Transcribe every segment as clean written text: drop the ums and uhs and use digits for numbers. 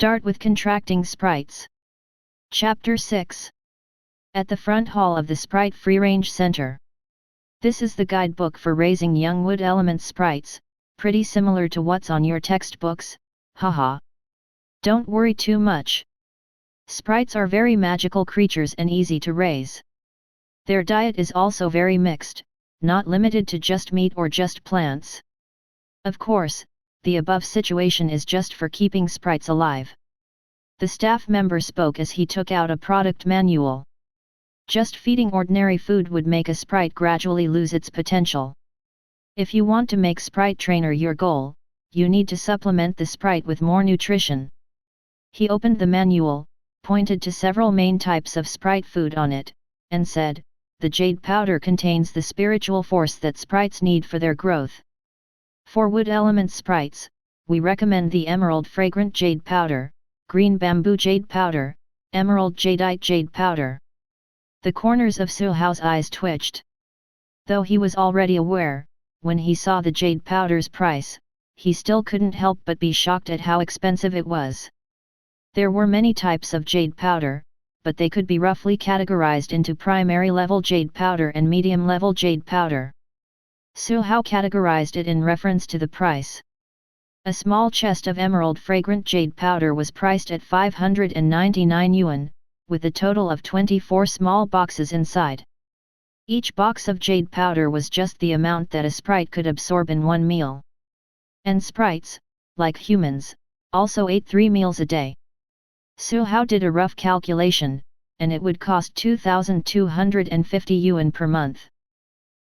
Start with contracting sprites. Chapter 6. At the front hall of the Sprite Free Range Center. This is the guidebook for raising young wood element sprites, pretty similar to what's on your textbooks, haha. Don't worry too much. Sprites are very magical creatures and easy to raise. Their diet is also very mixed, not limited to just meat or just plants. Of course, the above situation is just for keeping sprites alive. The staff member spoke as he took out a product manual. Just feeding ordinary food would make a sprite gradually lose its potential. If you want to make Sprite Trainer your goal, you need to supplement the sprite with more nutrition. He opened the manual, pointed to several main types of sprite food on it, and said, "The jade powder contains the spiritual force that sprites need for their growth. For wood element sprites, we recommend the emerald fragrant jade powder, green bamboo jade powder, emerald jadeite jade powder." The corners of Su Hao's eyes twitched. Though he was already aware, when he saw the jade powder's price, he still couldn't help but be shocked at how expensive it was. There were many types of jade powder, but they could be roughly categorized into primary level jade powder and medium level jade powder. Su Hao categorized it in reference to the price. A small chest of emerald fragrant jade powder was priced at 599 yuan, with a total of 24 small boxes inside. Each box of jade powder was just the amount that a sprite could absorb in one meal. And sprites, like humans, also ate 3 meals a day. Su Hao did a rough calculation, and it would cost 2,250 yuan per month.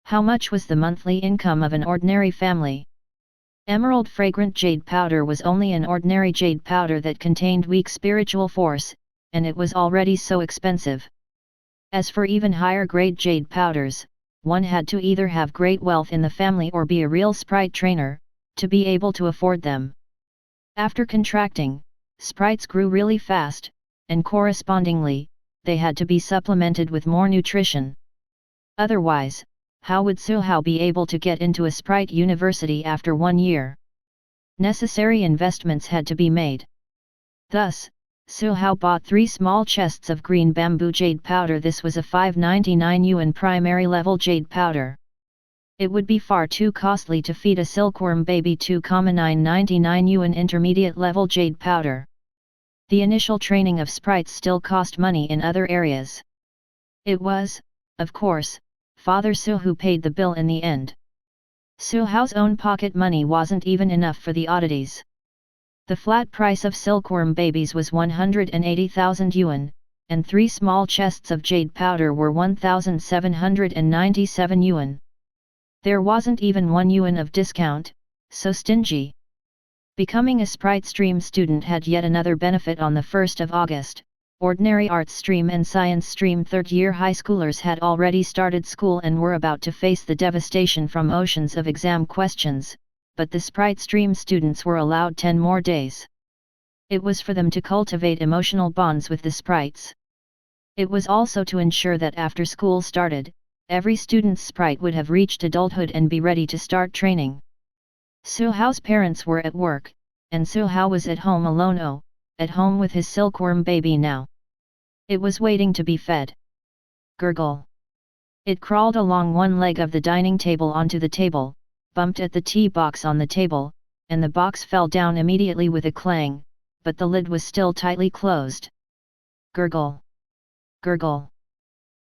How much was the monthly income of an ordinary family? Emerald fragrant jade powder was only an ordinary jade powder that contained weak spiritual force, and it was already so expensive. As for even higher grade jade powders, one had to either have great wealth in the family or be a real sprite trainer, to be able to afford them. After contracting, sprites grew really fast, and correspondingly, they had to be supplemented with more nutrition. Otherwise, how would Su Hao be able to get into a sprite university after 1 year? Necessary investments had to be made. Thus, Su Hao bought 3 small chests of green bamboo jade powder. This was a 599 yuan primary level jade powder. It would be far too costly to feed a silkworm baby 2,999 yuan intermediate level jade powder. The initial training of sprites still cost money in other areas. It was, of course, Father Su who paid the bill in the end. Su Hao's own pocket money wasn't even enough for the oddities. The flat price of silkworm babies was 180,000 yuan, and 3 small chests of jade powder were 1,797 yuan. There wasn't even 1 yuan of discount, so stingy. Becoming a Sprite Stream student had yet another benefit. On the 1st of August, Ordinary Arts Stream and Science Stream third-year high schoolers had already started school and were about to face the devastation from oceans of exam questions, but the Sprite Stream students were allowed 10 more days. It was for them to cultivate emotional bonds with the sprites. It was also to ensure that after school started, every student's sprite would have reached adulthood and be ready to start training. Su Hao's parents were at work, and Su Hao was at home alone. At home with his silkworm baby now. It was waiting to be fed. Gurgle. It crawled along one leg of the dining table onto the table, bumped at the tea box on the table, and the box fell down immediately with a clang, but the lid was still tightly closed. Gurgle. Gurgle.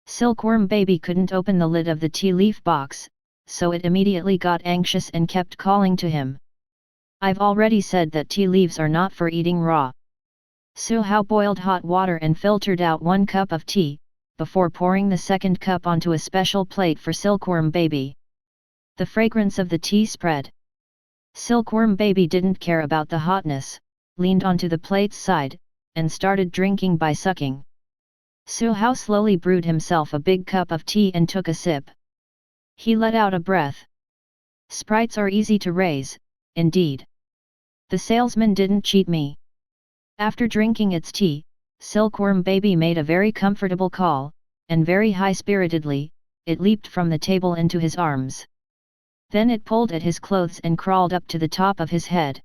Silkworm baby couldn't open the lid of the tea leaf box, so it immediately got anxious and kept calling to him. "I've already said that tea leaves are not for eating raw." Su Hao boiled hot water and filtered out 1 cup of tea, before pouring the second cup onto a special plate for silkworm baby. The fragrance of the tea spread. Silkworm baby didn't care about the hotness, leaned onto the plate's side, and started drinking by sucking. Su Hao slowly brewed himself a big cup of tea and took a sip. He let out a breath. Sprites are easy to raise, indeed. The salesman didn't cheat me. After drinking its tea, Silkworm baby made a very comfortable call, and very high-spiritedly, it leaped from the table into his arms. Then it pulled at his clothes and crawled up to the top of his head.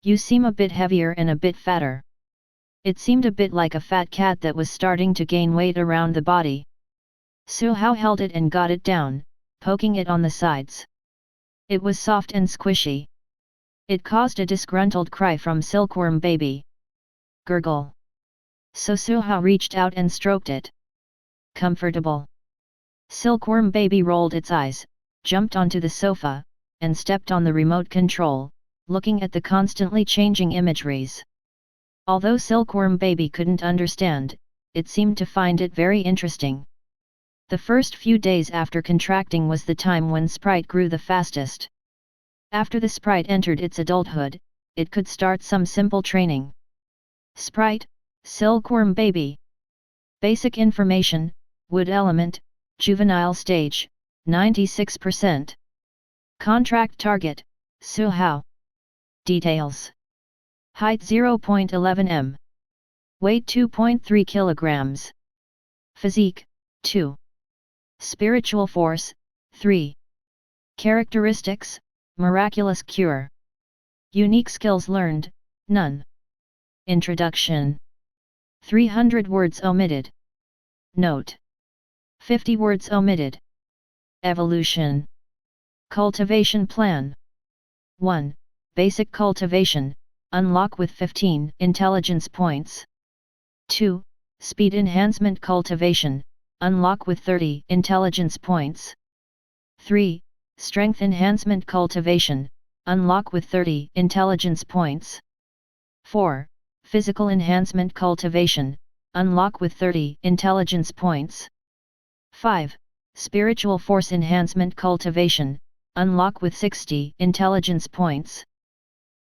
"You seem a bit heavier and a bit fatter." It seemed a bit like a fat cat that was starting to gain weight around the body. Su Hao held it and got it down, poking it on the sides. It was soft and squishy. It caused a disgruntled cry from Silkworm Baby. Gurgle. So Su Hao reached out and stroked it. Comfortable. Silkworm Baby rolled its eyes, jumped onto the sofa, and stepped on the remote control, looking at the constantly changing imageries. Although Silkworm Baby couldn't understand, it seemed to find it very interesting. The first few days after contracting was the time when Sprite grew the fastest. After the Sprite entered its adulthood, it could start some simple training. Sprite, Silkworm Baby. Basic information, wood element, juvenile stage, 96%. Contract target, Su Hao. Details. Height 0.11 m. Weight 2.3 kilograms. Physique, 2. Spiritual force, 3. Characteristics, miraculous cure. Unique skills learned, none. Introduction. 300 words omitted. Note. 50 words omitted. Evolution. Cultivation plan. 1. Basic cultivation, unlock with 15 intelligence points. 2. Speed enhancement cultivation, unlock with 30 intelligence points. 3. Strength enhancement cultivation, unlock with 30 intelligence points. 4. Physical enhancement cultivation, unlock with 30 intelligence points. 5. Spiritual force enhancement cultivation, unlock with 60 intelligence points.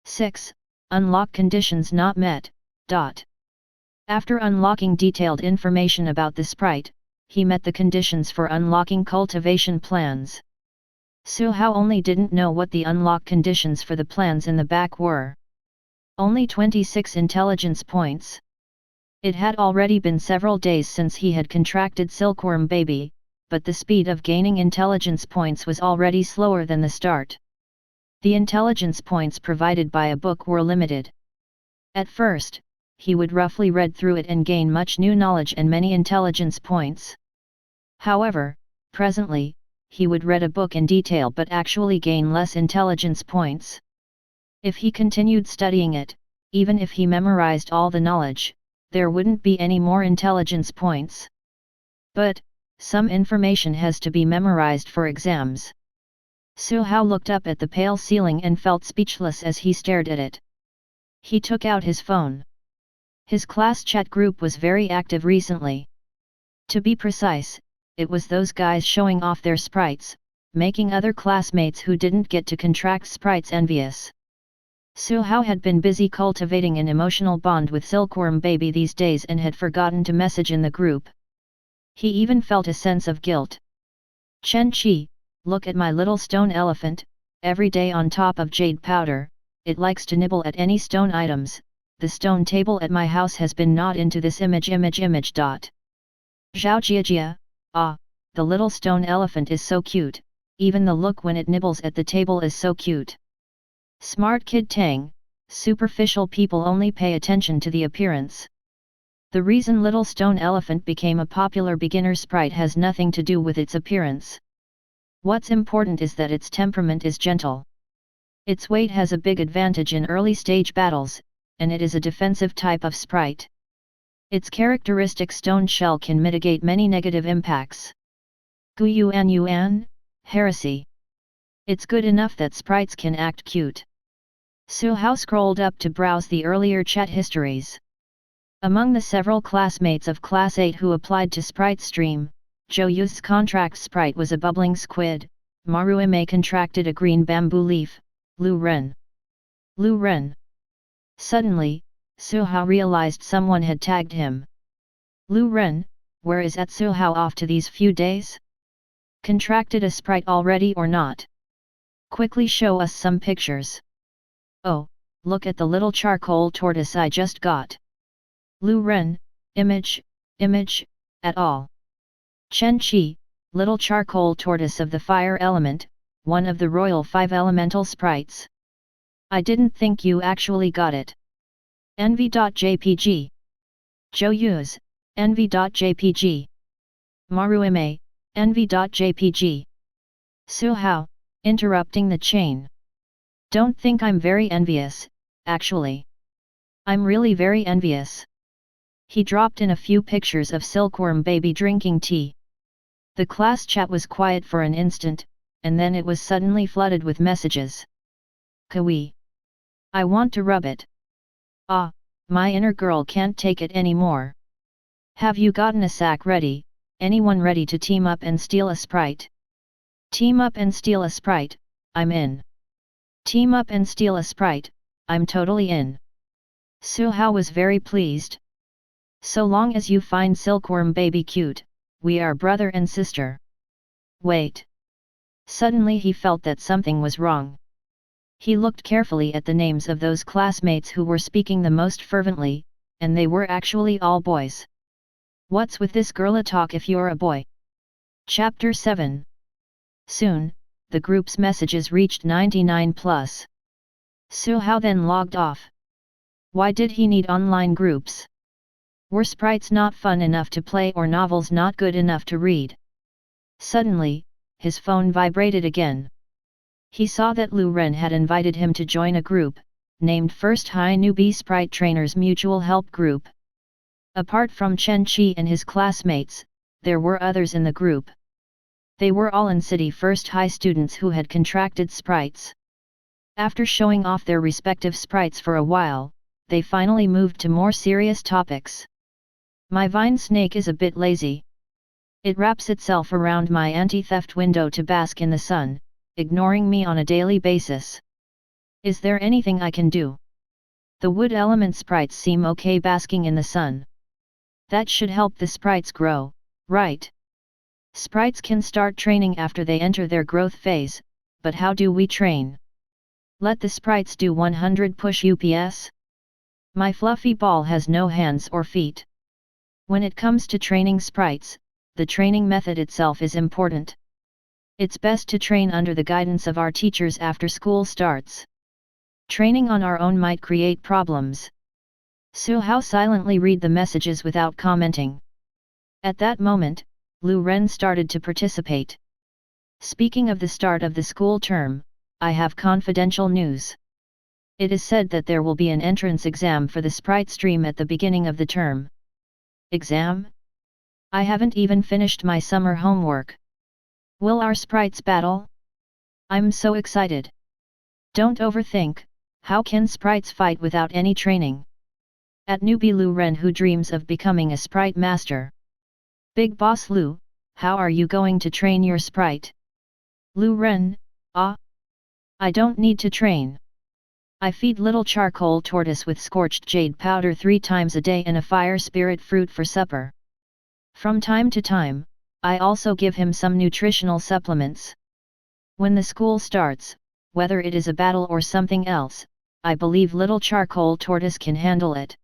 6. Unlock conditions not met. After unlocking detailed information about the Sprite, he met the conditions for unlocking cultivation plans. Su Hao only didn't know what the unlock conditions for the plans in the back were. Only 26 intelligence points. It had already been several days since he had contracted Silkworm Baby, but the speed of gaining intelligence points was already slower than the start. The intelligence points provided by a book were limited. At first, he would roughly read through it and gain much new knowledge and many intelligence points. However, presently, he would read a book in detail but actually gain less intelligence points. If he continued studying it, even if he memorized all the knowledge, there wouldn't be any more intelligence points. But, some information has to be memorized for exams. Su Hao looked up at the pale ceiling and felt speechless as he stared at it. He took out his phone. His class chat group was very active recently. To be precise, it was those guys showing off their sprites, making other classmates who didn't get to contract sprites envious. Su Hao had been busy cultivating an emotional bond with Silkworm Baby these days and had forgotten to message in the group. He even felt a sense of guilt. Chen Qi, look at my little stone elephant, every day on top of jade powder, it likes to nibble at any stone items. The stone table at my house has been gnawed into this image. Zhao Jiajia, ah, the little stone elephant is so cute, even the look when it nibbles at the table is so cute. Smart kid Tang, superficial people only pay attention to the appearance. The reason Little Stone Elephant became a popular beginner sprite has nothing to do with its appearance. What's important is that its temperament is gentle. Its weight has a big advantage in early stage battles, and it is a defensive type of sprite. Its characteristic stone shell can mitigate many negative impacts. Gu Yuan, heresy. It's good enough that sprites can act cute. Su Hao scrolled up to browse the earlier chat histories. Among the several classmates of Class 8 who applied to Sprite Stream, Zhou Yu's contract sprite was a bubbling squid, Maruime contracted a green bamboo leaf, Lu Ren. Suddenly, Su Hao realized someone had tagged him. Lu Ren, where is at Su Hao off to these few days? Contracted a sprite already or not? Quickly show us some pictures. Oh, look at the little charcoal tortoise I just got. Lu Ren, image, at all. Chen Qi, little charcoal tortoise of the fire element, one of the royal 5 elemental sprites. I didn't think you actually got it. Envy.jpg Joyuz, envy.jpg. Maruime, envy.jpg. Su Hao, interrupting the chain. Don't think I'm very envious, actually. I'm really very envious. He dropped in a few pictures of Silkworm Baby drinking tea. The class chat was quiet for an instant, and then it was suddenly flooded with messages. Kawi. I want to rub it. Ah, my inner girl can't take it anymore. Have you gotten a sack ready? Anyone ready to team up and steal a Sprite? Team up and steal a Sprite, I'm in. Team up and steal a Sprite, I'm totally in. Su Hao was very pleased. So long as you find Silkworm Baby cute, we are brother and sister. Wait. Suddenly he felt that something was wrong. He looked carefully at the names of those classmates who were speaking the most fervently, and they were actually all boys. What's with this girl talk if you're a boy? Chapter 7. Soon, the group's messages reached 99 plus. Su Hao then logged off. Why did he need online groups? Were sprites not fun enough to play or novels not good enough to read? Suddenly, his phone vibrated again. He saw that Lu Ren had invited him to join a group, named First High Newbie Sprite Trainers Mutual Help Group. Apart from Chen Qi and his classmates, there were others in the group. They were all in City First High students who had contracted sprites. After showing off their respective sprites for a while, they finally moved to more serious topics. My vine snake is a bit lazy. It wraps itself around my anti-theft window to bask in the sun, ignoring me on a daily basis. Is there anything I can do? The wood element sprites seem okay basking in the sun. That should help the sprites grow, right? Sprites can start training after they enter their growth phase, but how do we train? Let the sprites do 100 push UPS? My fluffy ball has no hands or feet. When it comes to training sprites, the training method itself is important. It's best to train under the guidance of our teachers after school starts. Training on our own might create problems. Su Hao silently read the messages without commenting. At that moment, Lu Ren started to participate. Speaking of the start of the school term, I have confidential news. It is said that there will be an entrance exam for the Sprite stream at the beginning of the term. Exam? I haven't even finished my summer homework. Will our sprites battle? I'm so excited. Don't overthink, how can sprites fight without any training? At newbie Lu Ren who dreams of becoming a sprite master. Big Boss Lu, how are you going to train your sprite? Lu Ren, I don't need to train. I feed little charcoal tortoise with scorched jade powder 3 times a day and a fire spirit fruit for supper. From time to time, I also give him some nutritional supplements. When the school starts, whether it is a battle or something else, I believe little charcoal tortoise can handle it.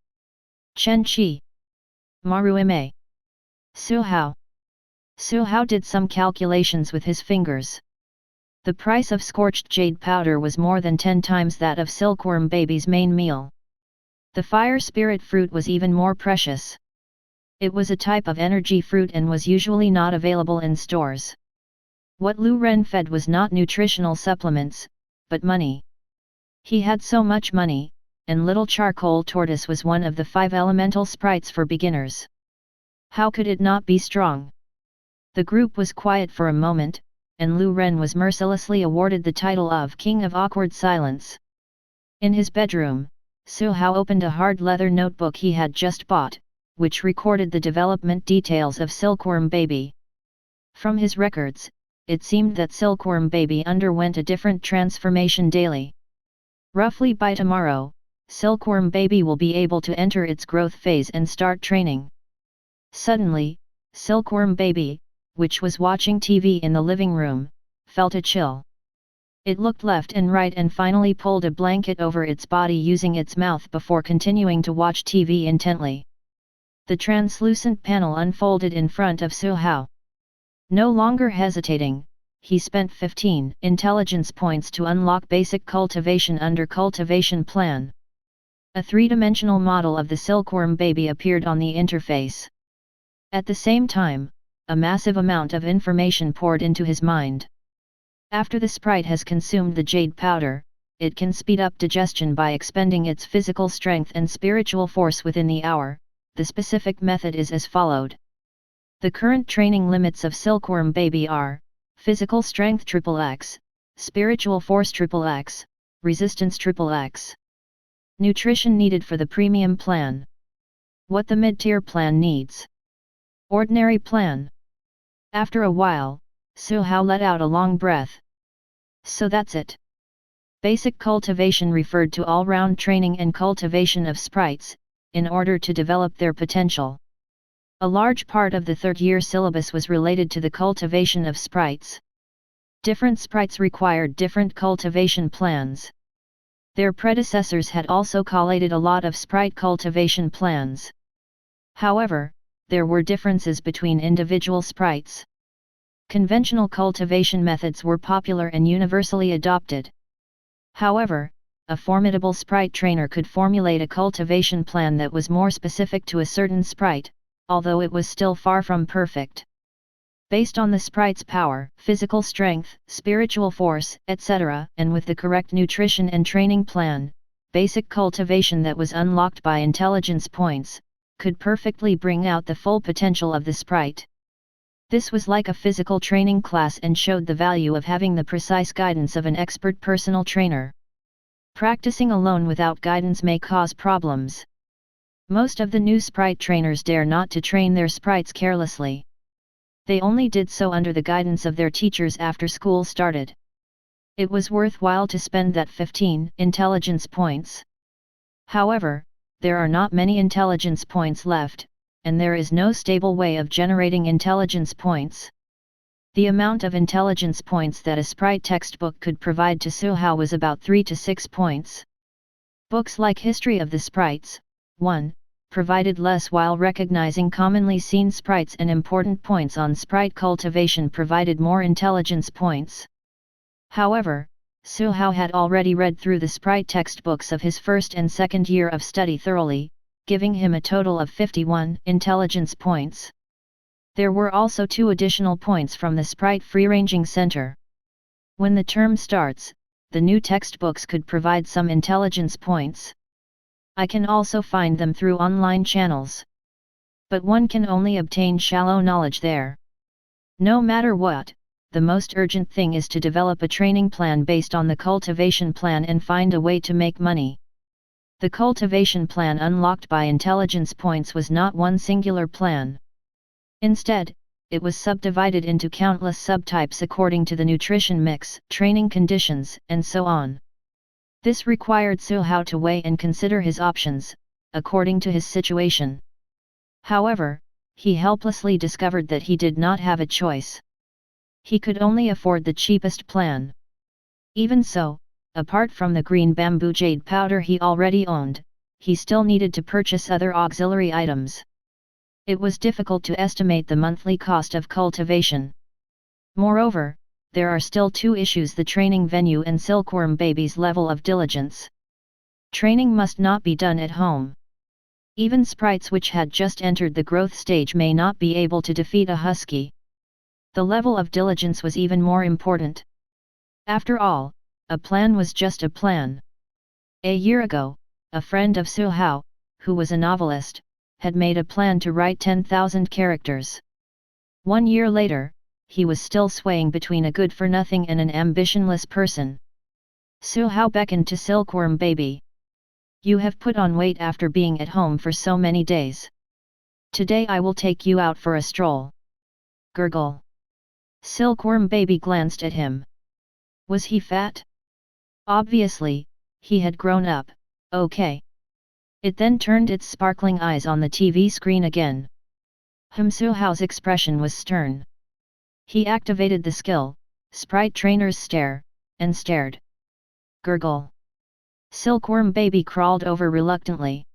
Chen Qi. Maruime. Su Hao. Su Hao did some calculations with his fingers. The price of scorched jade powder was more than 10 times that of Silkworm Baby's main meal. The fire spirit fruit was even more precious. It was a type of energy fruit and was usually not available in stores. What Lu Ren fed was not nutritional supplements, but money. He had so much money, and little charcoal tortoise was one of the 5 elemental sprites for beginners. How could it not be strong? The group was quiet for a moment, and Lu Ren was mercilessly awarded the title of King of Awkward Silence. In his bedroom, Su Hao opened a hard leather notebook he had just bought, which recorded the development details of Silkworm Baby. From his records, it seemed that Silkworm Baby underwent a different transformation daily. Roughly by tomorrow, Silkworm Baby will be able to enter its growth phase and start training. Suddenly, Silkworm Baby, which was watching TV in the living room, felt a chill. It looked left and right and finally pulled a blanket over its body using its mouth before continuing to watch TV intently. The translucent panel unfolded in front of Su Hao. No longer hesitating, he spent 15 intelligence points to unlock basic cultivation under cultivation plan. A three-dimensional model of the silkworm baby appeared on the interface. At the same time, a massive amount of information poured into his mind. After the sprite has consumed the jade powder, it can speed up digestion by expending its physical strength and spiritual force within the hour. The specific method is as followed. The current training limits of silkworm baby are: physical strength XXX, spiritual force XXX, resistance XXX. Nutrition needed for the premium plan. What the mid-tier plan needs. Ordinary plan. After a while, Su Hao let out a long breath. So that's it. Basic cultivation referred to all-round training and cultivation of sprites, in order to develop their potential. A large part of the third-year syllabus was related to the cultivation of sprites. Different sprites required different cultivation plans. Their predecessors had also collated a lot of sprite cultivation plans. However, there were differences between individual sprites. Conventional cultivation methods were popular and universally adopted. However, a formidable sprite trainer could formulate a cultivation plan that was more specific to a certain sprite, although it was still far from perfect. Based on the sprite's power, physical strength, spiritual force, etc., and with the correct nutrition and training plan, basic cultivation that was unlocked by intelligence points, could perfectly bring out the full potential of the sprite. This was like a physical training class and showed the value of having the precise guidance of an expert personal trainer. Practicing alone without guidance may cause problems. Most of the new sprite trainers dare not to train their sprites carelessly. They only did so under the guidance of their teachers after school started. It was worthwhile to spend that 15 intelligence points. However, there are not many intelligence points left, and there is no stable way of generating intelligence points. The amount of intelligence points that a sprite textbook could provide to Su Hao was about 3 to 6 points. Books like History of the Sprites, 1, provided less, while recognizing commonly seen sprites and important points on sprite cultivation provided more intelligence points. However, Su Hao had already read through the sprite textbooks of his first and second year of study thoroughly, giving him a total of 51 intelligence points. There were also 2 additional points from the Sprite Free-Ranging Center. When the term starts, the new textbooks could provide some intelligence points. I can also find them through online channels. But one can only obtain shallow knowledge there. No matter what, the most urgent thing is to develop a training plan based on the cultivation plan and find a way to make money. The cultivation plan unlocked by intelligence points was not one singular plan. Instead, it was subdivided into countless subtypes according to the nutrition mix, training conditions, and so on. This required Su Hao to weigh and consider his options, according to his situation. However, he helplessly discovered that he did not have a choice. He could only afford the cheapest plan. Even so, apart from the green bamboo jade powder he already owned, he still needed to purchase other auxiliary items. It was difficult to estimate the monthly cost of cultivation. Moreover, there are still 2 issues: the training venue and silkworm baby's level of diligence. Training must not be done at home. Even sprites which had just entered the growth stage may not be able to defeat a husky. The level of diligence was even more important. After all, a plan was just a plan. A year ago, a friend of Su Hao, who was a novelist, had made a plan to write 10,000 characters. 1 year later, he was still swaying between a good-for-nothing and an ambitionless person. Su Hao beckoned to Silkworm Baby. "You have put on weight after being at home for so many days. Today I will take you out for a stroll." Gurgle. Silkworm Baby glanced at him. Was he fat? Obviously, he had grown up. Okay. It then turned its sparkling eyes on the TV screen again. Su Hao's expression was stern. He activated the skill, Sprite Trainer's Stare, and stared. Gurgle. Silkworm Baby crawled over reluctantly.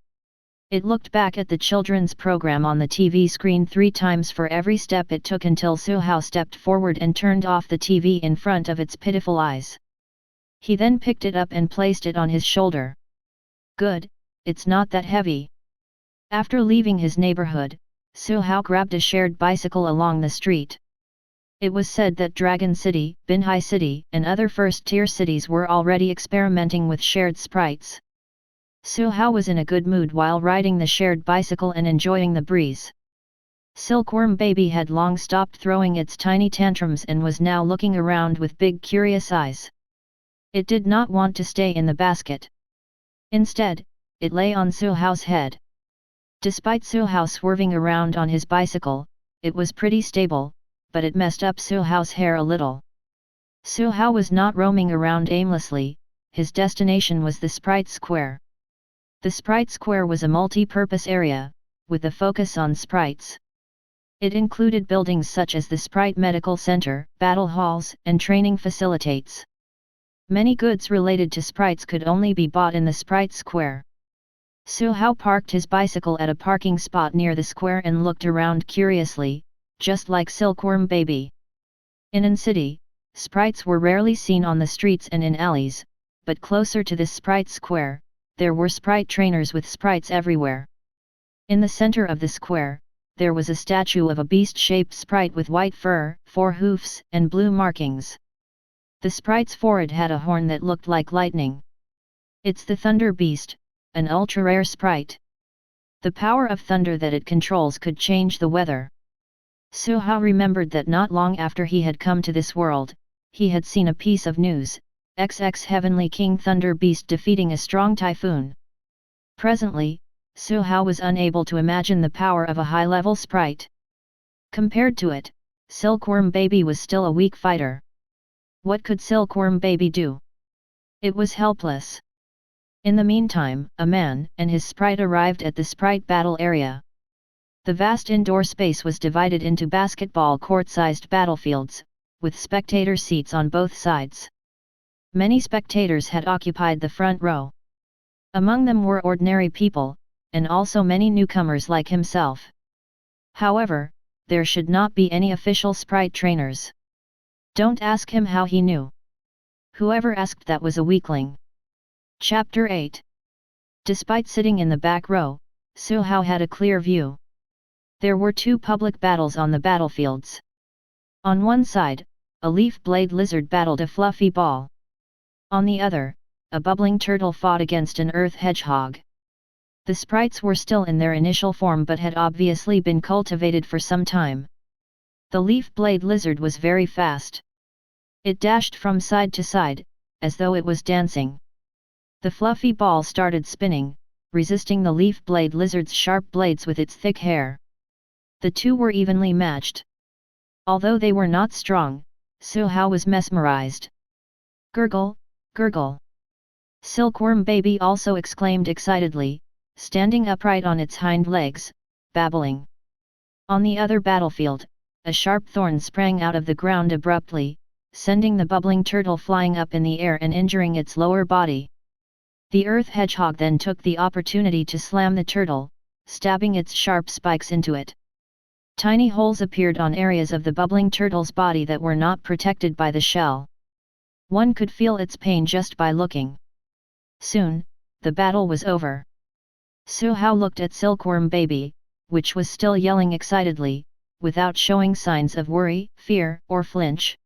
It looked back at the children's program on the TV screen 3 times for every step it took until Su Hao stepped forward and turned off the TV in front of its pitiful eyes. He then picked it up and placed it on his shoulder. "Good, it's not that heavy. After leaving his neighborhood, Su Hao grabbed a shared bicycle along the street. It was said that Dragon City, Binhai City, and other first-tier cities were already experimenting with shared sprites. Su Hao was in a good mood while riding the shared bicycle and enjoying the breeze. Silkworm Baby had long stopped throwing its tiny tantrums and was now looking around with big curious eyes. It did not want to stay in the basket. Instead, it lay on Su Hao's head. Despite Su Hao swerving around on his bicycle, it was pretty stable, but it messed up Su Hao's hair a little. Su Hao was not roaming around aimlessly, his destination was the Sprite Square. The Sprite Square was a multi-purpose area, with a focus on sprites. It included buildings such as the Sprite Medical Center, battle halls, and training facilities. Many goods related to sprites could only be bought in the Sprite Square. Su Hao parked his bicycle at a parking spot near the square and looked around curiously, just like Silkworm Baby. In an city, sprites were rarely seen on the streets and in alleys, but closer to this Sprite Square, there were Sprite Trainers with sprites everywhere. In the center of the square, there was a statue of a beast-shaped sprite with white fur, 4 hoofs, and blue markings. The sprite's forehead had a horn that looked like lightning. It's the Thunder Beast, an ultra-rare sprite. The power of thunder that it controls could change the weather. Su Hao remembered that not long after he had come to this world, he had seen a piece of news, XX Heavenly King Thunder Beast defeating a strong typhoon. Presently, Su Hao was unable to imagine the power of a high-level sprite. Compared to it, Silkworm Baby was still a weak fighter. What could Silkworm Baby do? It was helpless. In the meantime, a man and his sprite arrived at the sprite battle area. The vast indoor space was divided into basketball court-sized battlefields, with spectator seats on both sides. Many spectators had occupied the front row. Among them were ordinary people, and also many newcomers like himself. However, there should not be any official sprite trainers. Don't ask him how he knew. Whoever asked that was a weakling. Chapter 8. Despite sitting in the back row, Su Hao had a clear view. There were 2 public battles on the battlefields. On one side, a leaf blade lizard battled a fluffy ball. On the other, a bubbling turtle fought against an earth hedgehog. The sprites were still in their initial form but had obviously been cultivated for some time. The leaf blade lizard was very fast. It dashed from side to side, as though it was dancing. The fluffy ball started spinning, resisting the leaf blade lizard's sharp blades with its thick hair. The two were evenly matched. Although they were not strong, Su Hao was mesmerized. Gurgle, gurgle. Silkworm Baby also exclaimed excitedly, standing upright on its hind legs, babbling. On the other battlefield, a sharp thorn sprang out of the ground abruptly, sending the bubbling turtle flying up in the air and injuring its lower body. The earth hedgehog then took the opportunity to slam the turtle, stabbing its sharp spikes into it. Tiny holes appeared on areas of the bubbling turtle's body that were not protected by the shell. One could feel its pain just by looking. Soon, the battle was over. Su Hao looked at Silkworm Baby, which was still yelling excitedly, without showing signs of worry, fear, or flinch.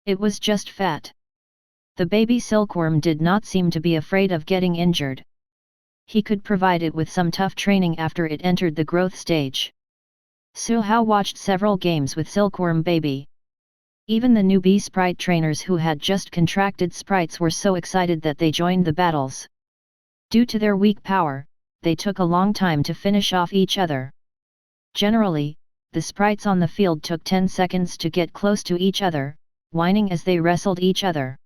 It was just fat. The baby silkworm did not seem to be afraid of getting injured. He could provide it with some tough training after it entered the growth stage. Su Hao watched several games with Silkworm Baby. Even the newbie sprite trainers who had just contracted sprites were so excited that they joined the battles. Due to their weak power, they took a long time to finish off each other. Generally, the sprites on the field took 10 seconds to get close to each other, whining as they wrestled each other.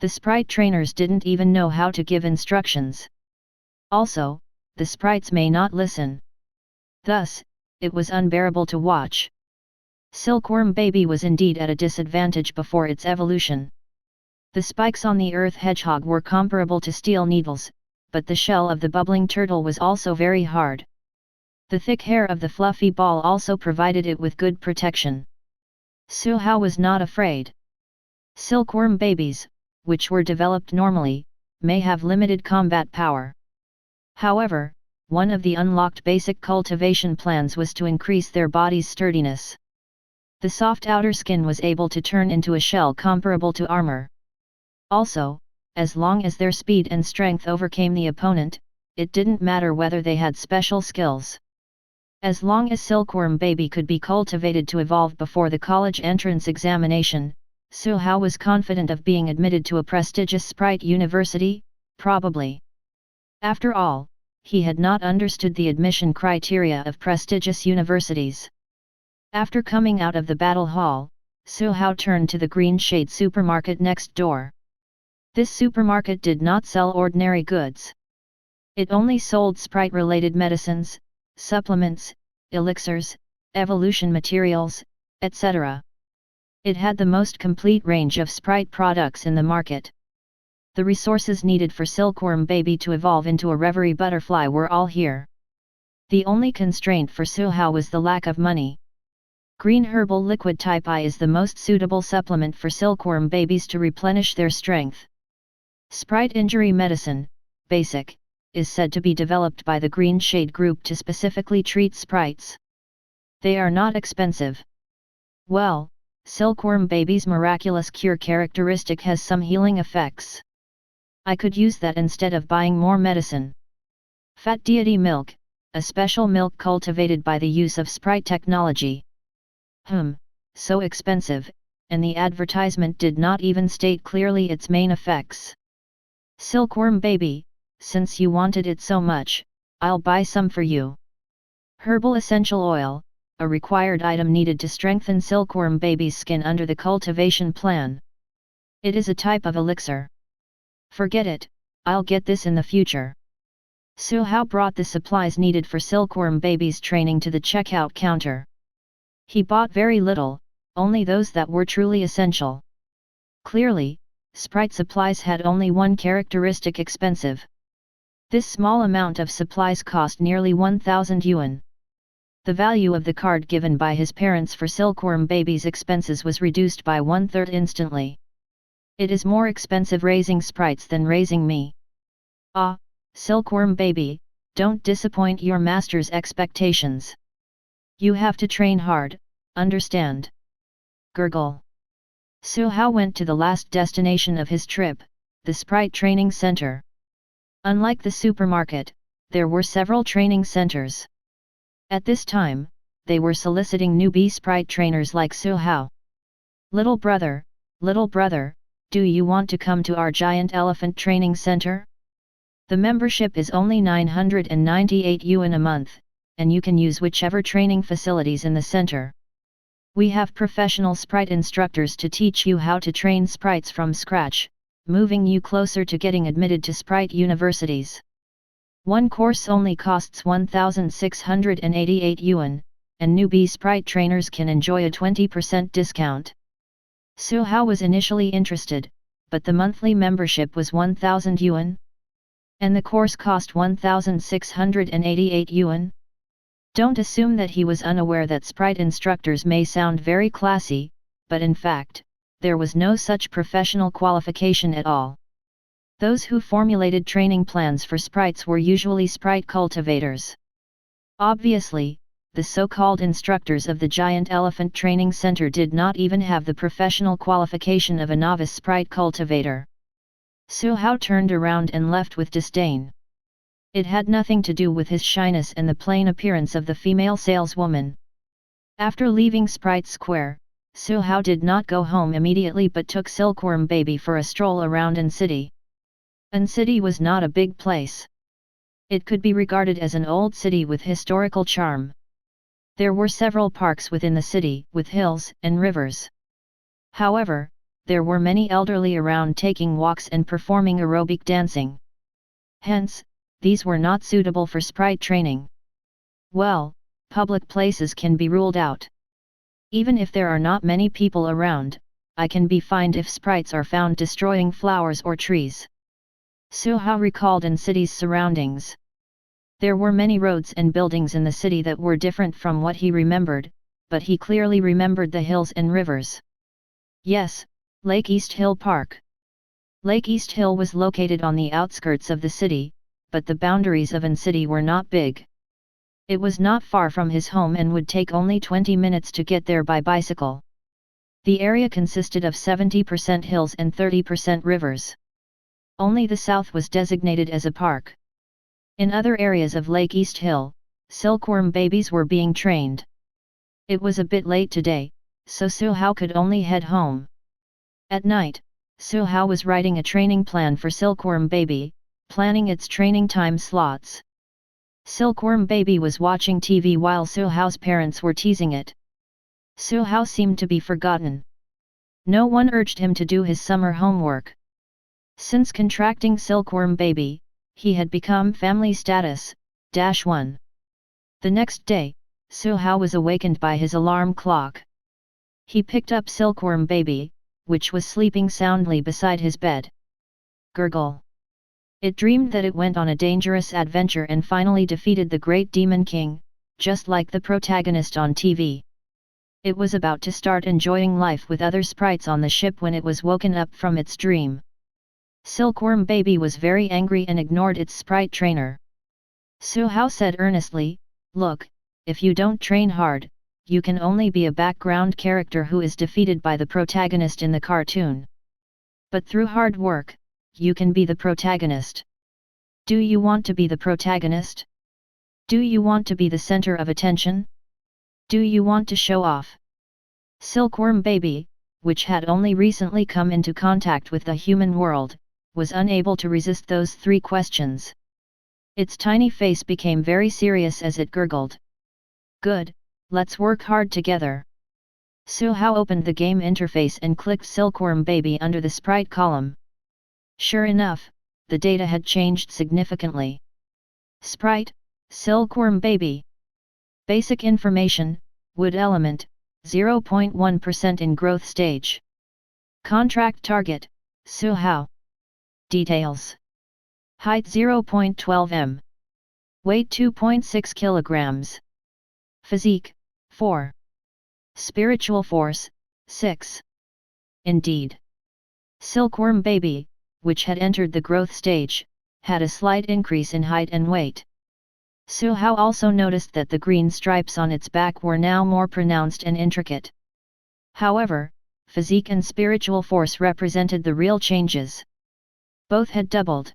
The sprite trainers didn't even know how to give instructions. Also, the sprites may not listen. Thus, it was unbearable to watch. Silkworm Baby was indeed at a disadvantage before its evolution. The spikes on the earth hedgehog were comparable to steel needles, but the shell of the bubbling turtle was also very hard. The thick hair of the fluffy ball also provided it with good protection. Su Hao was not afraid. Silkworm babies, which were developed normally, may have limited combat power. However, one of the unlocked basic cultivation plans was to increase their body's sturdiness. The soft outer skin was able to turn into a shell comparable to armor. Also, as long as their speed and strength overcame the opponent, it didn't matter whether they had special skills. As long as Silkworm Baby could be cultivated to evolve before the college entrance examination, Su Hao was confident of being admitted to a prestigious Sprite University, probably. After all, he had not understood the admission criteria of prestigious universities. After coming out of the battle hall, Su Hao turned to the Green Shade supermarket next door. This supermarket did not sell ordinary goods. It only sold Sprite-related medicines, supplements, elixirs, evolution materials, etc. It had the most complete range of Sprite products in the market. The resources needed for Silkworm Baby to evolve into a reverie butterfly were all here. The only constraint for Su Hao was the lack of money. Green herbal liquid type I is the most suitable supplement for silkworm babies to replenish their strength. Sprite injury medicine, basic, is said to be developed by the Green Shade group to specifically treat sprites. They are not expensive. Well, silkworm baby's miraculous cure characteristic has some healing effects. I could use that instead of buying more medicine. Fat deity milk, a special milk cultivated by the use of Sprite technology. So expensive, and the advertisement did not even state clearly its main effects. Silkworm Baby, since you wanted it so much, I'll buy some for you. Herbal essential oil, a required item needed to strengthen Silkworm Baby's skin under the cultivation plan. It is a type of elixir. Forget it, I'll get this in the future. Su Hao brought the supplies needed for Silkworm Baby's training to the checkout counter. He bought very little, only those that were truly essential. Clearly, Sprite supplies had only one characteristic: expensive. This small amount of supplies cost nearly 1,000 yuan. The value of the card given by his parents for Silkworm Baby's expenses was reduced by 1/3 instantly. It is more expensive raising sprites than raising me. Ah, Silkworm Baby, don't disappoint your master's expectations. You have to train hard, understand? Gurgle. Su Hao went to the last destination of his trip, the Sprite Training Center. Unlike the supermarket, there were several training centers. At this time, they were soliciting newbie Sprite trainers like Su Hao. Little brother, do you want to come to our giant elephant training center? The membership is only 998 yuan a month, and you can use whichever training facilities in the center. We have professional Sprite instructors to teach you how to train sprites from scratch, moving you closer to getting admitted to Sprite universities. One course only costs 1,688 yuan, and newbie Sprite trainers can enjoy a 20% discount. Su Hao was initially interested, but the monthly membership was 1,000 yuan. And the course cost 1,688 yuan. Don't assume that he was unaware that Sprite instructors may sound very classy, but in fact, there was no such professional qualification at all. Those who formulated training plans for sprites were usually Sprite cultivators. Obviously, the so-called instructors of the Giant Elephant Training Center did not even have the professional qualification of a novice Sprite cultivator. Su Hao turned around and left with disdain. It had nothing to do with his shyness and the plain appearance of the female saleswoman. After leaving Sprite Square, Su Hao did not go home immediately but took Silkworm Baby for a stroll around City. City was not a big place. It could be regarded as an old city with historical charm. There were several parks within the city, with hills and rivers. However, there were many elderly around taking walks and performing aerobic dancing. Hence, these were not suitable for Sprite training. Well, public places can be ruled out. Even if there are not many people around, I can be fined if sprites are found destroying flowers or trees. Su Hao recalled City's surroundings. There were many roads and buildings in the city that were different from what he remembered, but he clearly remembered the hills and rivers. Yes, Lake East Hill Park. Lake East Hill was located on the outskirts of the city, but the boundaries of an city were not big. It was not far from his home and would take only 20 minutes to get there by bicycle. The area consisted of 70% hills and 30% rivers. Only the south was designated as a park. In other areas of Lake East Hill, silkworm babies were being trained. It was a bit late today, so Su Hao could only head home. At night, Su Hao was writing a training plan for Silkworm Baby, planning its training time slots. Silkworm Baby was watching TV while Su Hao's parents were teasing it. Su Hao seemed to be forgotten. No one urged him to do his summer homework. Since contracting Silkworm Baby, he had become family status -1. The next day, Su Hao was awakened by his alarm clock. He picked up Silkworm Baby, which was sleeping soundly beside his bed. Gurgle. It dreamed that it went on a dangerous adventure and finally defeated the great demon king, just like the protagonist on TV. It was about to start enjoying life with other sprites on the ship when it was woken up from its dream. Silkworm Baby was very angry and ignored its Sprite Trainer. Su Hao said earnestly, "Look, if you don't train hard, you can only be a background character who is defeated by the protagonist in the cartoon. But through hard work, you can be the protagonist. Do you want to be the protagonist? Do you want to be the center of attention? Do you want to show off?" Silkworm Baby, which had only recently come into contact with the human world, was unable to resist those three questions. Its tiny face became very serious as it gurgled. "Good, let's work hard together." Su Hao opened the game interface and clicked Silkworm Baby under the sprite column. Sure enough, the data had changed significantly. Sprite, Silkworm Baby. Basic information, wood element, 0.1% in growth stage. Contract target, Su Hao. Details. Height 0.12 m. Weight 2.6 kilograms. Physique, 4. Spiritual force, 6. Indeed. Silkworm Baby, which had entered the growth stage, had a slight increase in height and weight. Su Hao also noticed that the green stripes on its back were now more pronounced and intricate. However, physique and spiritual force represented the real changes. Both had doubled.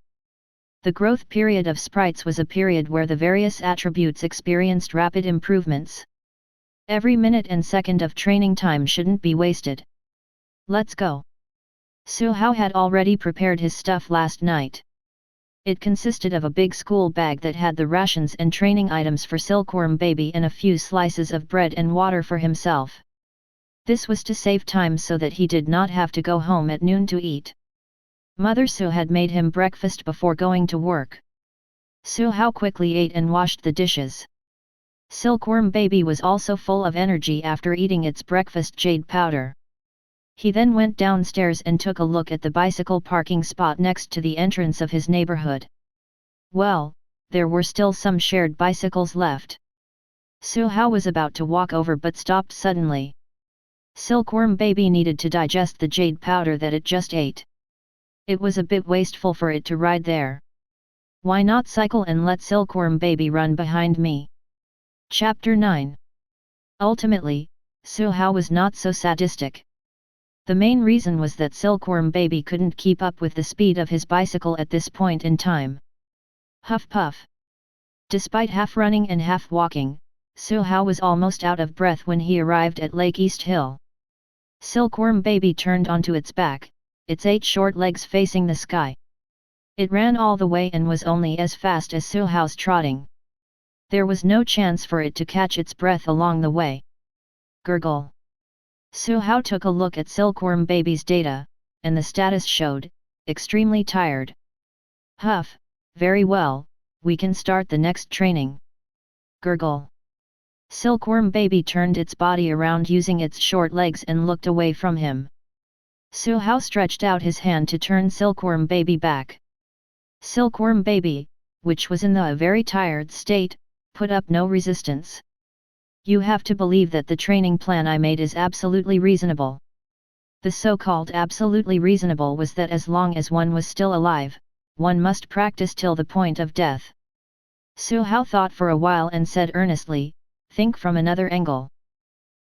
The growth period of sprites was a period where the various attributes experienced rapid improvements. Every minute and second of training time shouldn't be wasted. Let's go. Su Hao had already prepared his stuff last night. It consisted of a big school bag that had the rations and training items for Silkworm Baby and a few slices of bread and water for himself. This was to save time so that he did not have to go home at noon to eat. Mother Su had made him breakfast before going to work. Su Hao quickly ate and washed the dishes. Silkworm Baby was also full of energy after eating its breakfast jade powder. He then went downstairs and took a look at the bicycle parking spot next to the entrance of his neighborhood. Well, there were still some shared bicycles left. Su Hao was about to walk over but stopped suddenly. Silkworm Baby needed to digest the jade powder that it just ate. It was a bit wasteful for it to ride there. Why not cycle and let Silkworm Baby run behind me? Chapter 9. Ultimately, Su Hao was not so sadistic. The main reason was that Silkworm Baby couldn't keep up with the speed of his bicycle at this point in time. Huff puff. Despite half running and half walking, Su Hao was almost out of breath when he arrived at Lake East Hill. Silkworm Baby turned onto its back, its 8 short legs facing the sky. It ran all the way and was only as fast as Su Hao's trotting. There was no chance for it to catch its breath along the way. Gurgle. Su Hao took a look at Silkworm Baby's data, and the status showed, extremely tired. Huff, very well, we can start the next training. Gurgle. Silkworm Baby turned its body around using its short legs and looked away from him. Su Hao stretched out his hand to turn Silkworm Baby back. Silkworm Baby, which was in a very tired state, put up no resistance. You have to believe that the training plan I made is absolutely reasonable. The so-called absolutely reasonable was that as long as one was still alive, one must practice till the point of death. Su Hao thought for a while and said earnestly, think from another angle.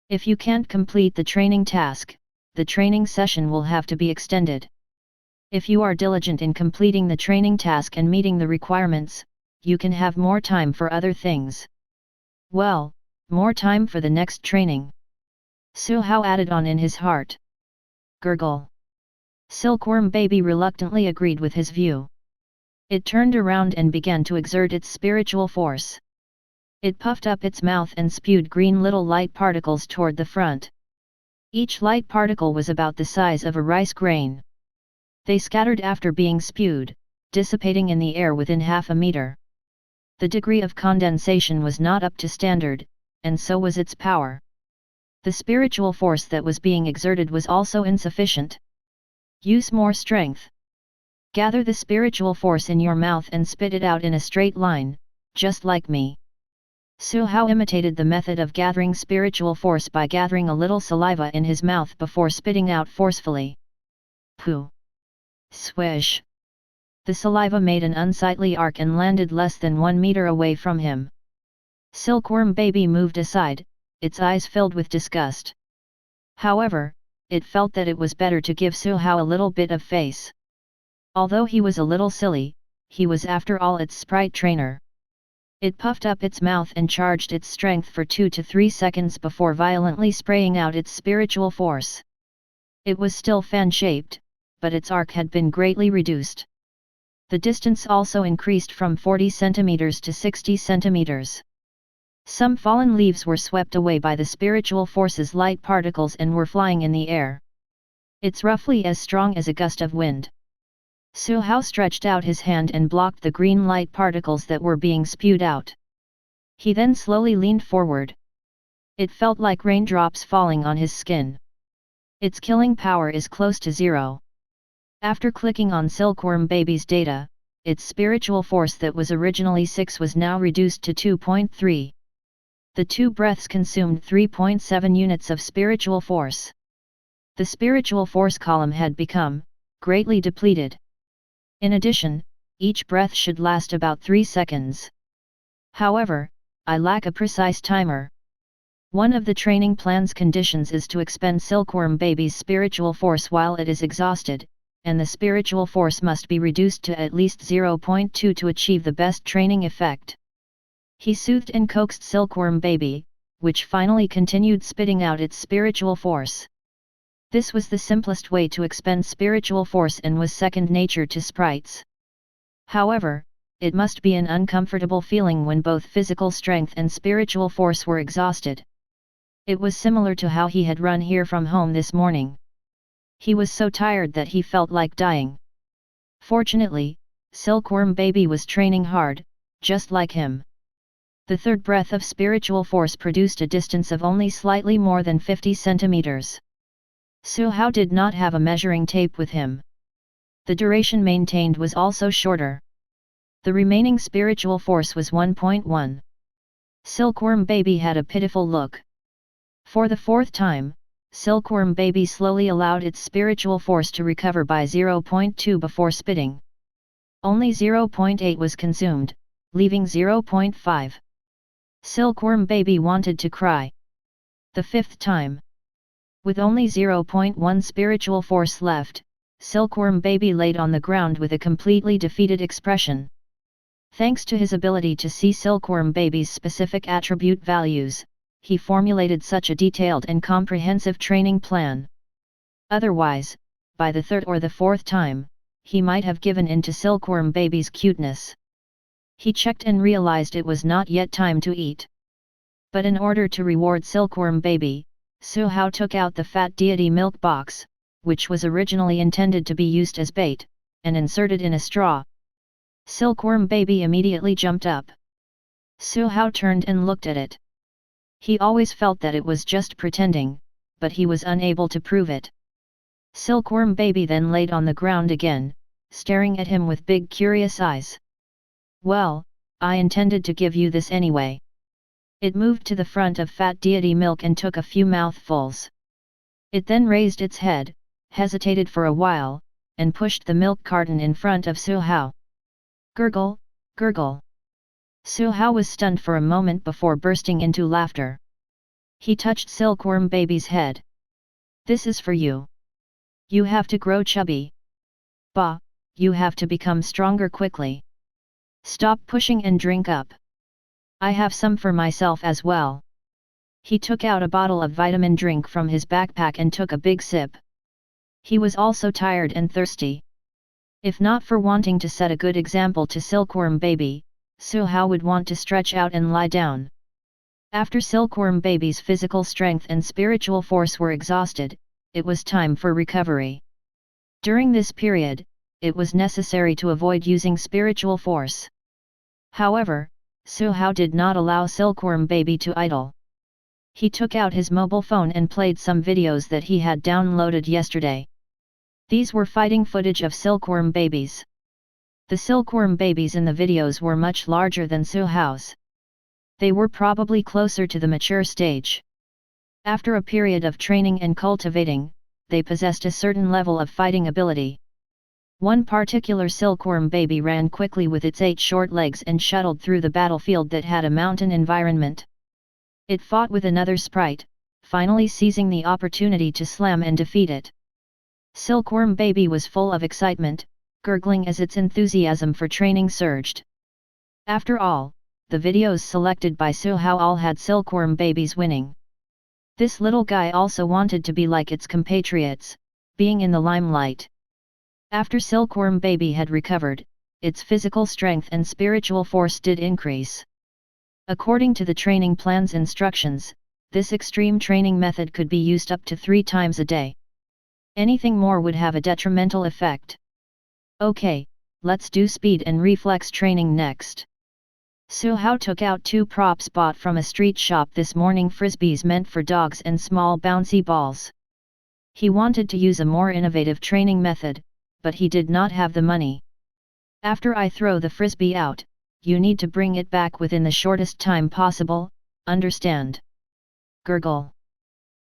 If you can't complete the training task, the training session will have to be extended. If you are diligent in completing the training task and meeting the requirements, you can have more time for other things. Well, more time for the next training. Su Hao added on in his heart. Gurgle. Silkworm Baby reluctantly agreed with his view. It turned around and began to exert its spiritual force. It puffed up its mouth and spewed green little light particles toward the front. Each light particle was about the size of a rice grain. They scattered after being spewed, dissipating in the air within half a meter. The degree of condensation was not up to standard, and so was its power. The spiritual force that was being exerted was also insufficient. Use more strength. Gather the spiritual force in your mouth and spit it out in a straight line, just like me. Su Hao imitated the method of gathering spiritual force by gathering a little saliva in his mouth before spitting out forcefully. Pooh! Swish! The saliva made an unsightly arc and landed less than 1 meter away from him. Silkworm Baby moved aside, its eyes filled with disgust. However, it felt that it was better to give Su Hao a little bit of face. Although he was a little silly, he was after all its Sprite Trainer. It puffed up its mouth and charged its strength for 2 to 3 seconds before violently spraying out its spiritual force. It was still fan-shaped, but its arc had been greatly reduced. The distance also increased from 40 centimeters to 60 centimeters. Some fallen leaves were swept away by the spiritual force's light particles and were flying in the air. It's roughly as strong as a gust of wind. Su Hao stretched out his hand and blocked the green light particles that were being spewed out. He then slowly leaned forward. It felt like raindrops falling on his skin. Its killing power is close to 0. After clicking on Silkworm Baby's data, its spiritual force that was originally 6 was now reduced to 2.3. The 2 breaths consumed 3.7 units of spiritual force. The spiritual force column had become greatly depleted. In addition, each breath should last about 3 seconds. However, I lack a precise timer. One of the training plan's conditions is to expend Silkworm Baby's spiritual force while it is exhausted, and the spiritual force must be reduced to at least 0.2 to achieve the best training effect. He soothed and coaxed Silkworm Baby, which finally continued spitting out its spiritual force. This was the simplest way to expend spiritual force and was second nature to sprites. However, it must be an uncomfortable feeling when both physical strength and spiritual force were exhausted. It was similar to how he had run here from home this morning. He was so tired that he felt like dying. Fortunately, Silkworm Baby was training hard, just like him. The third breath of spiritual force produced a distance of only slightly more than 50 centimeters. Su Hao did not have a measuring tape with him. The duration maintained was also shorter. The remaining spiritual force was 1.1. Silkworm Baby had a pitiful look. For the 4th time, Silkworm Baby slowly allowed its spiritual force to recover by 0.2 before spitting. Only 0.8 was consumed, leaving 0.5. Silkworm Baby wanted to cry. The 5th time. With only 0.1 spiritual force left, Silkworm Baby laid on the ground with a completely defeated expression. Thanks to his ability to see Silkworm Baby's specific attribute values, he formulated such a detailed and comprehensive training plan. Otherwise, by the 3rd or the 4th time, he might have given in to Silkworm Baby's cuteness. He checked and realized it was not yet time to eat. But in order to reward Silkworm Baby, Su Hao took out the fat deity milk box, which was originally intended to be used as bait, and inserted in a straw. Silkworm Baby immediately jumped up. Su Hao turned and looked at it. He always felt that it was just pretending, but he was unable to prove it. Silkworm Baby then laid on the ground again, staring at him with big curious eyes. Well, I intended to give you this anyway. It moved to the front of fat deity milk and took a few mouthfuls. It then raised its head, hesitated for a while, and pushed the milk carton in front of Su Hao. Gurgle, gurgle. Su Hao was stunned for a moment before bursting into laughter. He touched Silkworm Baby's head. This is for you. You have to grow chubby. Bah, you have to become stronger quickly. Stop pushing and drink up. I have some for myself as well. He took out a bottle of vitamin drink from his backpack and took a big sip. He was also tired and thirsty. If not for wanting to set a good example to Silkworm Baby, Su Hao would want to stretch out and lie down. After Silkworm Baby's physical strength and spiritual force were exhausted, it was time for recovery. During this period, it was necessary to avoid using spiritual force. However, Su Hao did not allow Silkworm Baby to idle. He took out his mobile phone and played some videos that he had downloaded yesterday. These were fighting footage of silkworm babies. The silkworm babies in the videos were much larger than Su Hao's. They were probably closer to the mature stage. After a period of training and cultivating, they possessed a certain level of fighting ability. One particular silkworm baby ran quickly with its 8 short legs and shuttled through the battlefield that had a mountain environment. It fought with another sprite, finally seizing the opportunity to slam and defeat it. Silkworm Baby was full of excitement, gurgling as its enthusiasm for training surged. After all, the videos selected by Su Hao all had silkworm babies winning. This little guy also wanted to be like its compatriots, being in the limelight. After Silkworm Baby had recovered, its physical strength and spiritual force did increase. According to the training plan's instructions, this extreme training method could be used up to 3 times a day. Anything more would have a detrimental effect. Okay, let's do speed and reflex training next. Su Hao took out 2 props bought from a street shop this morning, frisbees meant for dogs and small bouncy balls. He wanted to use a more innovative training method, but he did not have the money. After I throw the frisbee out, you need to bring it back within the shortest time possible, understand? Gurgle.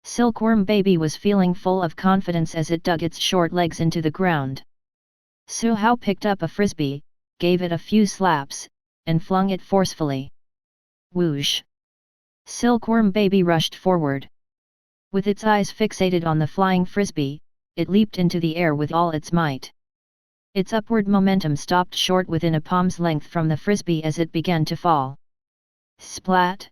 Silkworm Baby was feeling full of confidence as it dug its short legs into the ground. Su Hao picked up a frisbee, gave it a few slaps, and flung it forcefully. Whoosh! Silkworm Baby rushed forward. With its eyes fixated on the flying frisbee, it leaped into the air with all its might. Its upward momentum stopped short within a palm's length from the frisbee as it began to fall. Splat!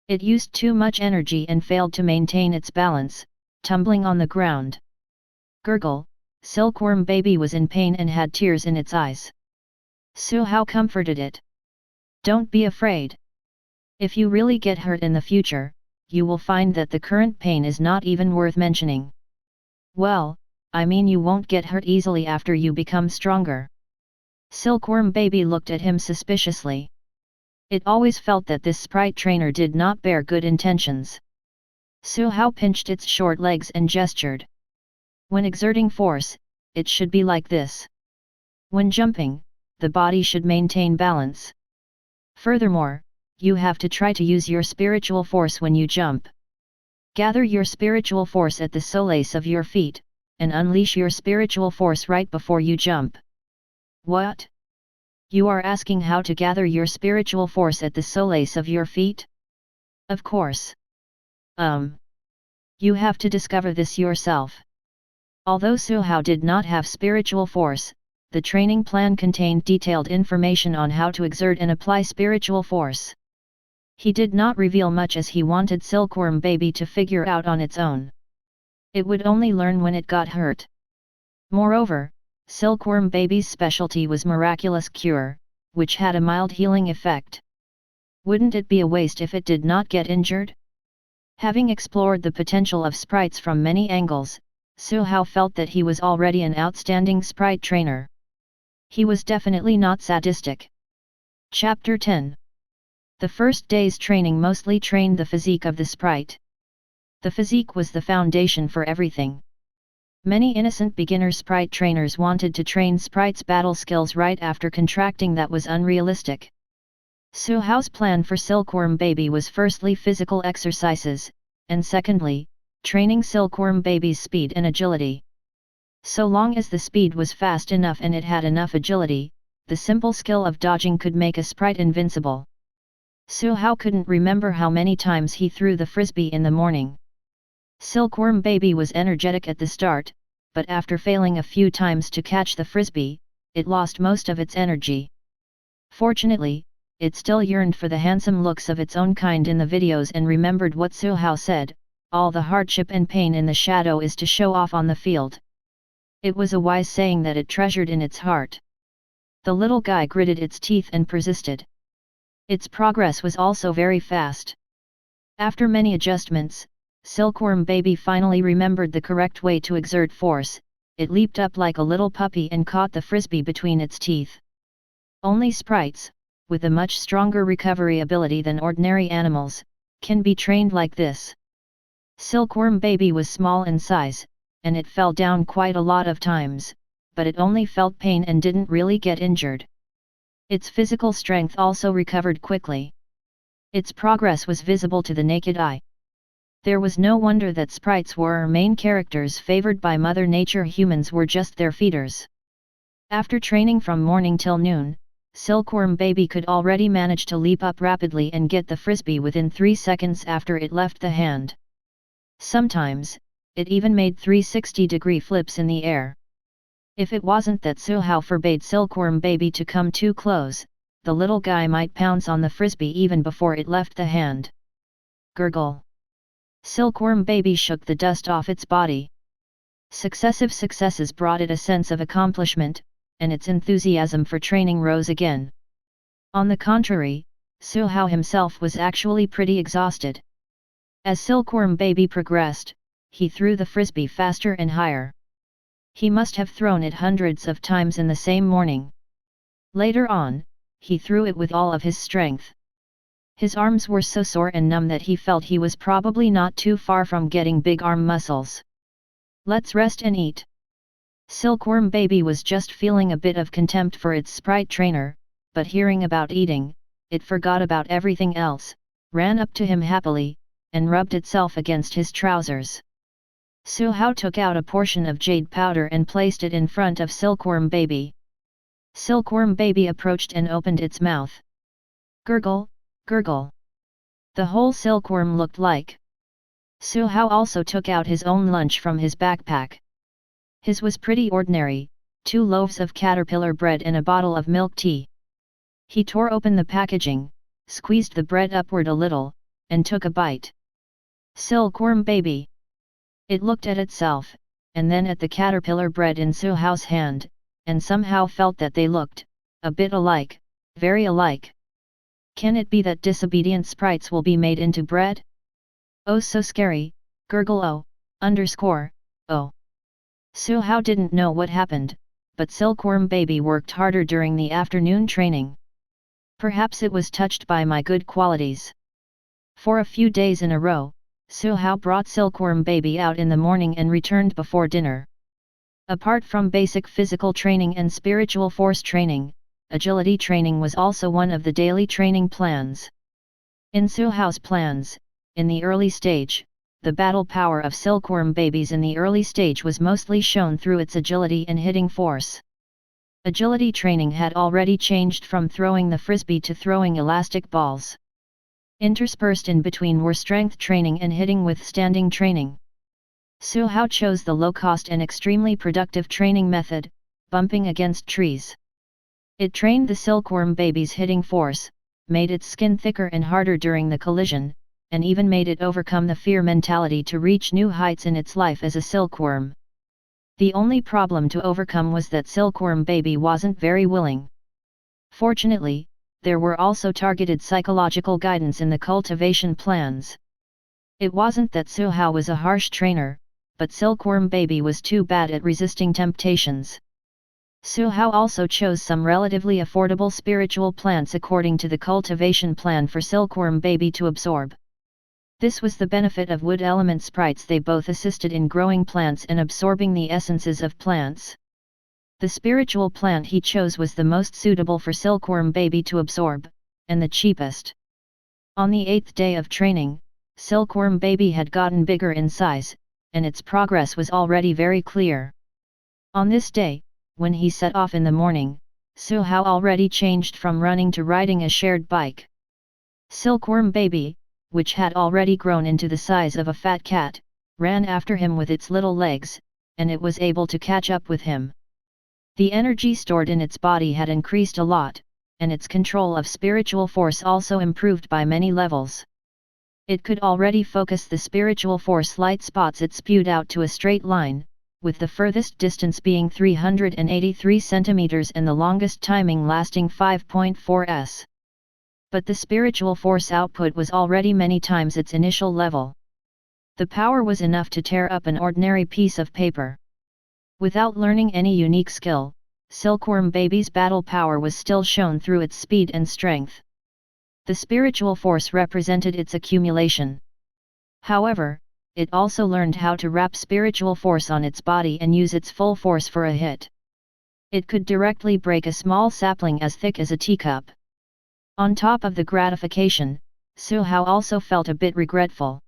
It used too much energy and failed to maintain its balance, tumbling on the ground. Gurgle! Silkworm Baby was in pain and had tears in its eyes. Su Hao comforted it. Don't be afraid. If you really get hurt in the future, you will find that the current pain is not even worth mentioning. Well, I mean you won't get hurt easily after you become stronger. Silkworm Baby looked at him suspiciously. It always felt that this Sprite Trainer did not bear good intentions. Su Hao pinched its short legs and gestured. When exerting force, it should be like this. When jumping, the body should maintain balance. Furthermore, you have to try to use your spiritual force when you jump. Gather your spiritual force at the soles of your feet, and unleash your spiritual force right before you jump. What? You are asking how to gather your spiritual force at the soles of your feet? Of course. You have to discover this yourself. Although Su Hao did not have spiritual force, the training plan contained detailed information on how to exert and apply spiritual force. He did not reveal much as he wanted Silkworm Baby to figure out on its own. It would only learn when it got hurt. Moreover, Silkworm Baby's specialty was miraculous cure, which had a mild healing effect. Wouldn't it be a waste if it did not get injured? Having explored the potential of sprites from many angles, Su Hao felt that he was already an outstanding sprite trainer. He was definitely not sadistic. Chapter 10. The first day's training mostly trained the physique of the sprite. The physique was the foundation for everything. Many innocent beginner sprite trainers wanted to train sprites' battle skills right after contracting that was unrealistic. Su Hao's plan for Silkworm Baby was firstly physical exercises, and secondly, training Silkworm Baby's speed and agility. So long as the speed was fast enough and it had enough agility, the simple skill of dodging could make a sprite invincible. Su Hao couldn't remember how many times he threw the frisbee in the morning. Silkworm Baby was energetic at the start, but after failing a few times to catch the frisbee, it lost most of its energy. Fortunately, it still yearned for the handsome looks of its own kind in the videos and remembered what Su Hao said, all the hardship and pain in the shadow is to show off on the field. It was a wise saying that it treasured in its heart. The little guy gritted its teeth and persisted. Its progress was also very fast. After many adjustments, Silkworm Baby finally remembered the correct way to exert force. It leaped up like a little puppy and caught the frisbee between its teeth. Only sprites, with a much stronger recovery ability than ordinary animals, can be trained like this. Silkworm Baby was small in size, and it fell down quite a lot of times, but it only felt pain and didn't really get injured. Its physical strength also recovered quickly. Its progress was visible to the naked eye. There was no wonder that sprites were main characters favored by Mother Nature. Humans were just their feeders. After training from morning till noon, Silkworm Baby could already manage to leap up rapidly and get the frisbee within 3 seconds after it left the hand. Sometimes, it even made 360-degree flips in the air. If it wasn't that Su Hao forbade Silkworm Baby to come too close, the little guy might pounce on the frisbee even before it left the hand. Gurgle. Silkworm Baby shook the dust off its body. Successive successes brought it a sense of accomplishment, and its enthusiasm for training rose again. On the contrary, Su Hao himself was actually pretty exhausted. As Silkworm Baby progressed, he threw the frisbee faster and higher. He must have thrown it hundreds of times in the same morning. Later on, he threw it with all of his strength. His arms were so sore and numb that he felt he was probably not too far from getting big arm muscles. Let's rest and eat. Silkworm Baby was just feeling a bit of contempt for its Sprite Trainer, but hearing about eating, it forgot about everything else, ran up to him happily, and rubbed itself against his trousers. Su Hao took out a portion of jade powder and placed it in front of Silkworm Baby. Silkworm Baby approached and opened its mouth. Gurgle, gurgle. The whole silkworm looked like. Su Hao also took out his own lunch from his backpack. His was pretty ordinary, 2 loaves of caterpillar bread and a bottle of milk tea. He tore open the packaging, squeezed the bread upward a little, and took a bite. Silkworm Baby. It looked at itself, and then at the caterpillar bread in Su Hao's hand, and somehow felt that they looked a bit alike, very alike. Can it be that disobedient sprites will be made into bread? Oh, so scary, gurgle oh. Su Hao didn't know what happened, but Silkworm Baby worked harder during the afternoon training. Perhaps it was touched by my good qualities. For a few days in a row, Su Hao brought Silkworm Baby out in the morning and returned before dinner. Apart from basic physical training and spiritual force training, agility training was also one of the daily training plans. In Su Hao's plans, in the early stage, the battle power of Silkworm Babies in the early stage was mostly shown through its agility and hitting force. Agility training had already changed from throwing the frisbee to throwing elastic balls. Interspersed in between were strength training and hitting withstanding training. Su Hao chose the low-cost and extremely productive training method, bumping against trees. It trained the Silkworm Baby's hitting force, made its skin thicker and harder during the collision, and even made it overcome the fear mentality to reach new heights in its life as a silkworm. The only problem to overcome was that Silkworm Baby wasn't very willing. Fortunately, there were also targeted psychological guidance in the cultivation plans. It wasn't that Su Hao was a harsh trainer, but Silkworm Baby was too bad at resisting temptations. Su Hao also chose some relatively affordable spiritual plants according to the cultivation plan for Silkworm Baby to absorb. This was the benefit of wood element sprites. They both assisted in growing plants and absorbing the essences of plants. The spiritual plant he chose was the most suitable for Silkworm Baby to absorb, and the cheapest. On the 8th day of training, Silkworm Baby had gotten bigger in size, and its progress was already very clear. On this day, when he set off in the morning, Su Hao already changed from running to riding a shared bike. Silkworm Baby, which had already grown into the size of a fat cat, ran after him with its little legs, and it was able to catch up with him. The energy stored in its body had increased a lot, and its control of spiritual force also improved by many levels. It could already focus the spiritual force light spots it spewed out to a straight line, with the furthest distance being 383 centimeters and the longest timing lasting 5.4 s. But the spiritual force output was already many times its initial level. The power was enough to tear up an ordinary piece of paper. Without learning any unique skill, Silkworm Baby's battle power was still shown through its speed and strength. The spiritual force represented its accumulation. However, it also learned how to wrap spiritual force on its body and use its full force for a hit. It could directly break a small sapling as thick as a teacup. On top of the gratification, Su Hao also felt a bit regretful.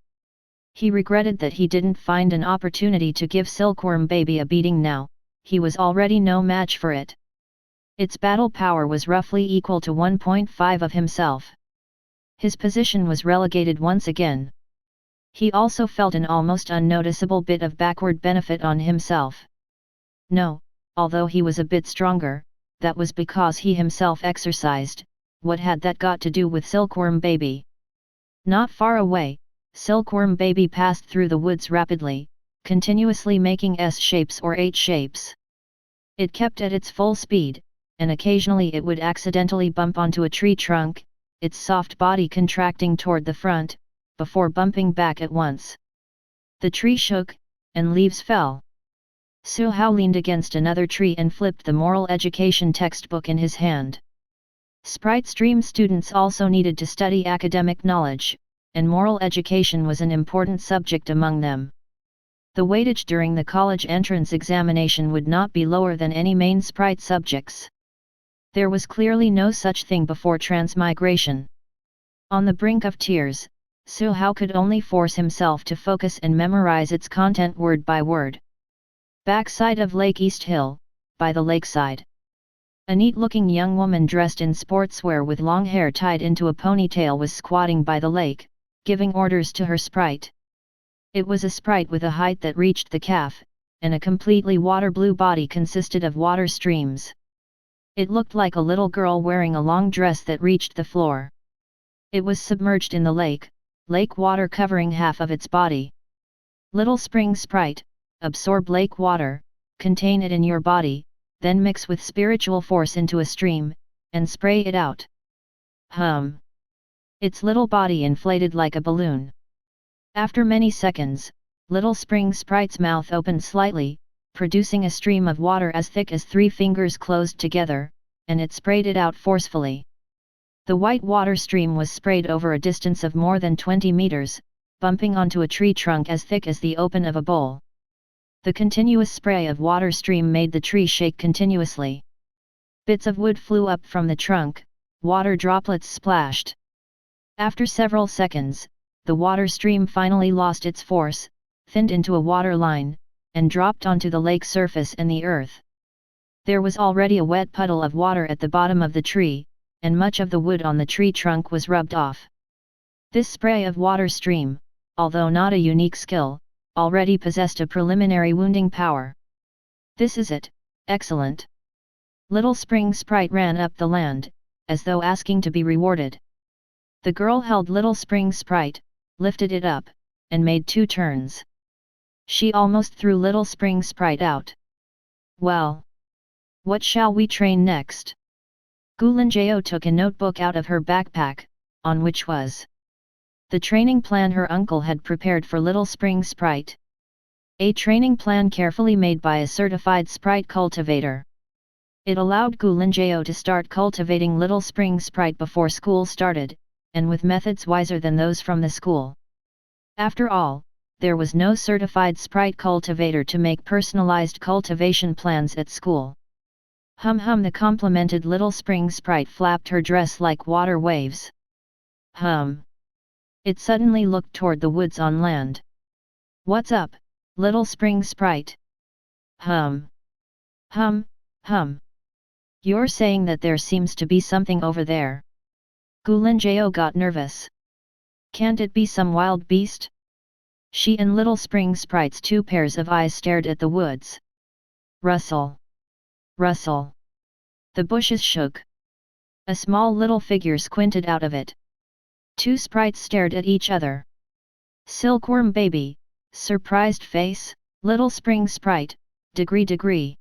He regretted that he didn't find an opportunity to give Silkworm Baby a beating now. He was already no match for it. Its battle power was roughly equal to 1.5 of himself. His position was relegated once again. He also felt an almost unnoticeable bit of backward benefit on himself. No, although he was a bit stronger, that was because he himself exercised. What had that got to do with Silkworm Baby? Not far away, Silkworm Baby passed through the woods rapidly, continuously making S-shapes or H-shapes. It kept at its full speed, and occasionally it would accidentally bump onto a tree trunk, its soft body contracting toward the front, before bumping back at once. The tree shook, and leaves fell. Su Hao leaned against another tree and flipped the moral education textbook in his hand. Sprite stream students also needed to study academic knowledge, and moral education was an important subject among them. The weightage during the college entrance examination would not be lower than any main Sprite subjects. There was clearly no such thing before transmigration. On the brink of tears, Su Hao could only force himself to focus and memorize its content word by word. Backside of Lake East Hill, by the lakeside. A neat-looking young woman dressed in sportswear with long hair tied into a ponytail was squatting by the lake, giving orders to her sprite. It was a sprite with a height that reached the calf, and a completely water-blue body consisted of water streams. It looked like a little girl wearing a long dress that reached the floor. It was submerged in the lake water covering half of its body. Little spring sprite, absorb lake water, contain it in your body, then mix with spiritual force into a stream, and spray it out. Hum. Its little body inflated like a balloon. After many seconds, little spring sprite's mouth opened slightly, producing a stream of water as thick as 3 fingers closed together, and it sprayed it out forcefully. The white water stream was sprayed over a distance of more than 20 meters, bumping onto a tree trunk as thick as the open of a bowl. The continuous spray of water stream made the tree shake continuously. Bits of wood flew up from the trunk, water droplets splashed. After several seconds, the water stream finally lost its force, thinned into a water line, and dropped onto the lake surface and the earth. There was already a wet puddle of water at the bottom of the tree, and much of the wood on the tree trunk was rubbed off. This spray of water stream, although not a unique skill, already possessed a preliminary wounding power. This is it, excellent. Little spring sprite ran up the land, as though asking to be rewarded. The girl held little spring sprite, lifted it up, and made 2 turns. She almost threw little spring sprite out. Well, what shall we train next? Gulinjao took a notebook out of her backpack, on which was the training plan her uncle had prepared for little spring sprite. A training plan carefully made by a certified sprite cultivator. It allowed Gulinjao to start cultivating little spring sprite before school started, and with methods wiser than those from the school. After all, there was no certified sprite cultivator to make personalized cultivation plans at school. Hum hum, the complimented little spring sprite flapped her dress like water waves. Hum. It suddenly looked toward the woods on land. What's up, little spring sprite? Hum. Hum, hum. You're saying that there seems to be something over there. Gulinjao got nervous. Can't it be some wild beast? She and Little Spring Sprite's two pairs of eyes stared at the woods. Rustle. Rustle. The bushes shook. A small little figure squinted out of it. Two sprites stared at each other. Silkworm baby, surprised face, Little Spring Sprite, degree.